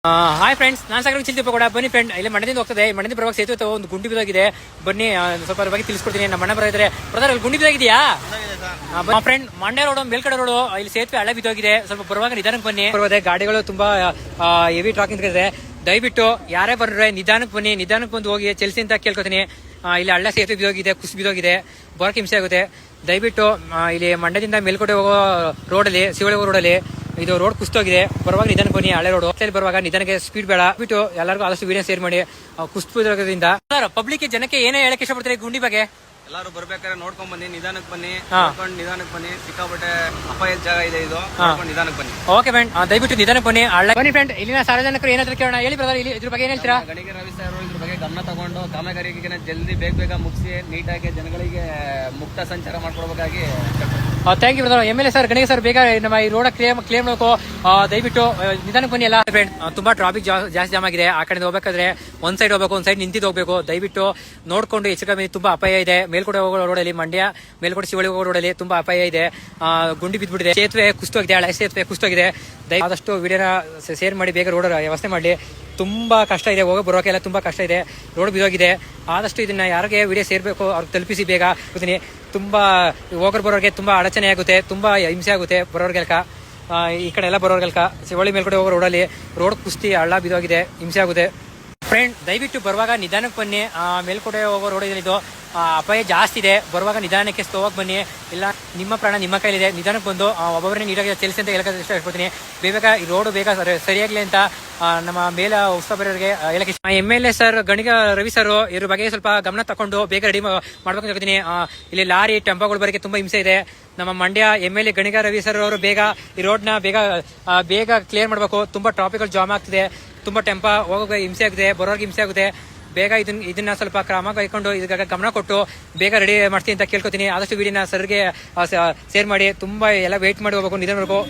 Hi friends, ನಾನು ಸಾಗರ ಚಿಂತಿಪ್ಪ ಕೂಡ ಬನ್ನಿ ಫ್ರೆಂಡ್. ಇಲ್ಲಿ ಮಂಡ್ಯದಿಂದ ಹೋಗ್ತದೆ. ಮಂಡ್ಯದಿಂದ ಬರುವಾಗ ಸೇತುವೆ ಒಂದು ಗುಂಡಿ ಬಿದ್ದಾಗಿದೆ. ಬನ್ನಿ ಸ್ವಲ್ಪ ಬಗ್ಗೆ ತಿಳಿಸ್ಕೊಡ್ತೀನಿ. ನಮ್ಮ ಅಣ್ಣ ಬರೋದ್ರೆ ಬ್ರದರ್, ಅಲ್ಲಿ ಗುಂಡಿ ಬಿದ್ದಾಗಿದೆಯಾ ಫ್ರೆಂಡ್? ಮಂಡ್ಯ ರೋಡ್ ಮೇಲ್ಕಡೆ ರೋಡು, ಇಲ್ಲಿ ಸೇತುವೆ ಹಳೆ ಬಿದ್ದೋಗಿದೆ. ಸ್ವಲ್ಪ ಬರುವಾಗ ನಿಧಾನಕ್ಕೆ ಬನ್ನಿ. ಬರುವುದೇ ಗಾಡಿಗಳು ತುಂಬಾ ಹೆವಿ ಟ್ರಾಕಿಂಗ್ ಇದೆ. ದಯವಿಟ್ಟು ಯಾರೇ ಬರ್ರೆ ನಿಧಾನಕ್ಕೆ ಬನ್ನಿ. ನಿಧಾನಕ್ಕೆ ಬಂದು ಹೋಗಿ ಚೆಲ್ಸಿ ಅಂತ ಕೇಳ್ಕೊತೀನಿ. ಇಲ್ಲಿ ಹಳ್ಳ ಸೇತುವೆ ಬಿದ್ದೋಗಿದೆ, ಕುಸ್ ಬಿದ್ದೋಗಿದೆ, ಬರೋಕೆ ಹಿಂಸೆ ಆಗುತ್ತೆ. ದಯವಿಟ್ಟು ಇಲ್ಲಿ ಮಂಡ್ಯದಿಂದ ಮೇಲ್ಕೋಟೆ ಹೋಗೋ ರೋಡಲ್ಲಿ, ಶಿವಳ್ಳಿ ರೋಡಲ್ಲಿ ಇದು ರೋಡ್ ಕುಸ್ತೋಗಿದೆ. ಬರುವಾಗ ನಿಧಾನಕ್ಕೆ ಬನ್ನಿ. ಹಳೆ ರೋಡ್ ಬರುವಾಗ ನಿಧಾನಕ್ಕೆ ಸ್ಪೀಡ್ ಬೇಡ. ಬಿಟ್ಟು ಎಲ್ಲರಿಗೂ ಆದಷ್ಟು ವಿಡಿಯೋ ಶೇರ್ ಮಾಡಿ. ಕುಸ್ತೋದ್ರಿಂದ ಸರ್ ಪಬ್ಲಿಕ್ ಜನಕ್ಕೆ ಏನೇ ಹೇಳಕ್ಕೆ ಇಷ್ಟಪಡ್ತಾರೆ ಗುಂಡಿ ಬಗ್ಗೆ? ಎಲ್ಲರೂ ಬರ್ಬೇಕಾದ್ರೆ ನೋಡ್ಕೊಂಡ್ ಬನ್ನಿ, ನಿಧಾನಕ್ಕೆ ಬನ್ನಿ, ನಿಧಾನಕ್ಕೆ ಬನ್ನಿ. ಸಿಕ್ಕಾಪಟ್ಟೆ ಅಪಾಯದ ಜಾಗ ಇದೆ ಇದು, ನಿಧಾನಕ್ಕೆ ಬನ್ನಿ. ಓಕೆ ಫ್ರೆಂಡ್, ದಯವಿಟ್ಟು ನಿಧಾನಕ್ಕೆ ಬನ್ನಿ. ಬನ್ನಿ ಫ್ರೆಂಡ್, ಇಲ್ಲಿನ ಸಾರ್ವಜನಿಕರು ಏನಾದ್ರು ಕೇಳೋಣ. ಹೇಳಿ ಬ್ರದರ್, ಇದ್ರ ಬಗ್ಗೆ ಏನ್ ಹೇಳ್ತೀರಾ? ಗಣಿಗೆ ರವಿ ಸರ್ ಇದ್ರ ಬಗ್ಗೆ ಗಮನ ತಗೊಂಡು ಕಾಮಗಾರಿಗೆ ಜಲ್ದಿ ಬೇಗ ಮುಗಿಸಿ ನೀಟಾಗಿ ಜನಗಳಿಗೆ ಮುಕ್ತ ಸಂಚಾರ ಮಾಡ್ಕೊಡ್ಬೇಕಾಗಿ. Thank you brother. MLA sir, Ganiga sir, ಬೇಗ ನಮ್ಮ ಈ ರೋಡ್ ಕ್ಲೇಮ್ ಮಾಡಬೇಕು. ದಯವಿಟ್ಟು ನಿಧಾನಕ್ಕೆ ಬನ್ನಿ. ಎಲ್ಲ ಫ್ರೆಂಡ್, ತುಂಬಾ ಟ್ರಾಫಿಕ್ ಜಾಸ್ತಿ ಜಾಮ್ ಆಗಿದೆ. ಆ ಕಡೆ ಹೋಗ್ಬೇಕಾದ್ರೆ ಒಂದ್ ಸೈಡ್ ಹೋಗ್ಬೇಕು, ಒಂದ್ ಸೈಡ್ ನಿಂತಿದ್ದು ಹೋಗ್ಬೇಕು. ದಯವಿಟ್ಟು ನೋಡ್ಕೊಂಡು ಹೆಚ್ಚು ಕಮ್ಮಿ. ತುಂಬಾ ಅಪಾಯ ಇದೆ. ಮೇಲ್ಕೋಟೆ ಹೋಗೋ ರೋಡಲ್ಲಿ, ಮಂಡ್ಯ ಮೇಲ್ಕೋಟೆ ಶಿವಳ್ಳಿ ಹೋಗೋ ರೋಡಲ್ಲಿ ತುಂಬಾ ಅಪಾಯ ಇದೆ. ಗುಂಡಿ ಬಿದ್ದುಬಿಟ್ಟಿದೆ. ಸೇತುವೆ ಕುಸ್ತೋಗಿದೆ, ಹಳೆ ಸೇತುವೆ ಕುಸ್ತೋಗಿದೆ. ಆದಷ್ಟು ವಿಡಿಯೋನ ಶೇರ್ ಮಾಡಿ, ಬೇಗ ರೋಡ್ ವ್ಯವಸ್ಥೆ ಮಾಡಿ. ತುಂಬಾ ಕಷ್ಟ ಇದೆ, ಹೋಗೋ ಬರೋಕೆಲ್ಲ ತುಂಬಾ ಕಷ್ಟ ಇದೆ. ರೋಡ್ ಬಿದ್ದೋಗಿದೆ. ಆದಷ್ಟು ಇದನ್ನ ಯಾರಿಗೆ ವಿಡಿಯೋ ಸೇರ್ಬೇಕು ಅವ್ರಿಗೆ ತಲುಪಿಸಿ ಬೇಗ. ತುಂಬಾ ಹೋಗೋರ್ ಬರೋರಿಗೆ ತುಂಬಾ ಅಡಚಣೆ ಆಗುತ್ತೆ, ತುಂಬಾ ಹಿಂಸೆ ಆಗುತ್ತೆ ಬರೋರ್ಗೆಲ್ಕ. ಈ ಕಡೆ ಎಲ್ಲ ಬರೋರ್ಗೆಲ್ಕ ಶಿವಳ್ಳಿ ಮೇಲ್ಕಡೆ ಹೋಗೋ ರೋಡಲ್ಲಿ ರೋಡ್ ಕುಸ್ತಿ ಹಳ್ಳ ಬಿದ್ದೋಗಿದೆ, ಹಿಂಸೆ ಆಗುತ್ತೆ. ಫ್ರೆಂಡ್, ದಯವಿಟ್ಟು ಬರುವಾಗ ನಿಧಾನಕ್ಕೆ ಬನ್ನಿ. ಮೇಲ್ಕೋಟೆ ಹೋಗೋ ರೋಡ್ ಇದು ಅಪಾಯ ಜಾಸ್ತಿ ಇದೆ. ಬರುವಾಗ ನಿಧಾನಕ್ಕೆ ಸ್ಲೋವಾಗಿ ಬನ್ನಿ. ಇಲ್ಲ, ನಿಮ್ಮ ಪ್ರಾಣ ನಿಮ್ಮ ಕೈಲಿದೆ. ನಿಧಾನಕ್ಕೆ ಬಂದು ಒಬ್ಬೊಬ್ಬರೇ ನೀಟಾಗಿ ತಿಳಿಸಿ ಅಂತ ಹೇಳಕ್ಕೆ ಇಷ್ಟಪಡ್ತೀನಿ. ಬೇಗ ಈ ರೋಡ್ ಬೇಗ ಸರಿಯಾಗಲಿ ಅಂತ ನಮ್ಮ ಮೇಲ ಉತ್ಸವರಿಗೆ ಹೇಳಕ್ಕೆ ಇಷ್ಟ. MLA sir, Ganiga Ravi sir ಇದ್ರ ಬಗ್ಗೆ ಸ್ವಲ್ಪ ಗಮನ ತಗೊಂಡು ಬೇಗ ರೆಡಿ ಮಾಡ್ಬೇಕು ಹೇಳ್ತೀನಿ. ಇಲ್ಲಿ ಲಾರಿ ಟೆಂಪೋಗಳು ಬರೋಕ್ಕೆ ತುಂಬಾ ಹಿಂಸೆ ಇದೆ. ನಮ್ಮ ಮಂಡ್ಯ ಎಮ್.ಎಲ್.ಎ ಗಣಿಗ ರವಿ ಸರ್ ಅವರು ಬೇಗ ಈ ರೋಡ್ನ ಬೇಗ ಕ್ಲಿಯರ್ ಮಾಡಬೇಕು. ತುಂಬಾ ಟ್ರಾಫಿಕ್ ಜಾಮ್ ಆಗ್ತಿದೆ. ತುಂಬಾ ಟೆಂಪೋ ಹೋಗೋಕೆ ಹಿಂಸೆ ಆಗಿದೆ, ಬರೋರ್ಗೆ ಹಿಂಸೆ ಆಗುತ್ತೆ. ಬೇಗ ಇದನ್ನ ಸ್ವಲ್ಪ ಕ್ರಮ ಕೈಕೊಂಡು ಇದಕ್ಕೆ ಗಮನ ಕೊಟ್ಟು ಬೇಗ ರೆಡಿ ಮಾಡ್ತೀನಿ ಅಂತ ಕೇಳ್ಕೊತೀನಿ. ಆದಷ್ಟು ವಿಡಿಯೋನ ಸರ್ಗೆ ಶೇರ್ ಮಾಡಿ. ತುಂಬಾ ಎಲ್ಲ ವೇಟ್ ಮಾಡಿ ಹೋಗ್ಬೇಕು, ನಿಧಾನ ಮಾಡಬೇಕು.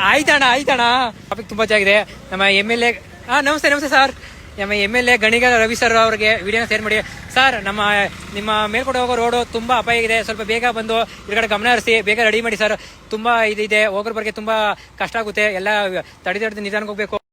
ಆಯ್ತಣ್ಣ. ಟಾಪಿಕ್ ತುಂಬಾ ಚೆನ್ನಾಗಿದೆ. ನಮ್ಮ ಎಮ್.ಎಲ್.ಎ ನಮಸ್ತೆ ಸರ್. ನಮ್ಮ ಎಮ್.ಎಲ್.ಎ ಗಣಿಗ ರವಿ ಸರ್ ಅವರಿಗೆ ವಿಡಿಯೋನ ಶೇರ್ ಮಾಡಿ. ಸರ್, ನಿಮ್ಮ ಮೇಲ್ಕೋಟೆ ಹೋಗೋ ರೋಡು ತುಂಬಾ ಅಪಾಯ ಇದೆ. ಸ್ವಲ್ಪ ಬೇಗ ಬಂದು ಇದ್ರ ಗಮನ ಹರಿಸಿ, ಬೇಗ ರೆಡಿ ಮಾಡಿ ಸರ್. ತುಂಬಾ ಇದಿದೆ, ಹೋಗೋರ್ ಬಗ್ಗೆ ತುಂಬಾ ಕಷ್ಟ ಆಗುತ್ತೆ. ಎಲ್ಲ ತಡೆದು ನಿಧಾನಕ್ಕೆ ಹೋಗ್ಬೇಕು.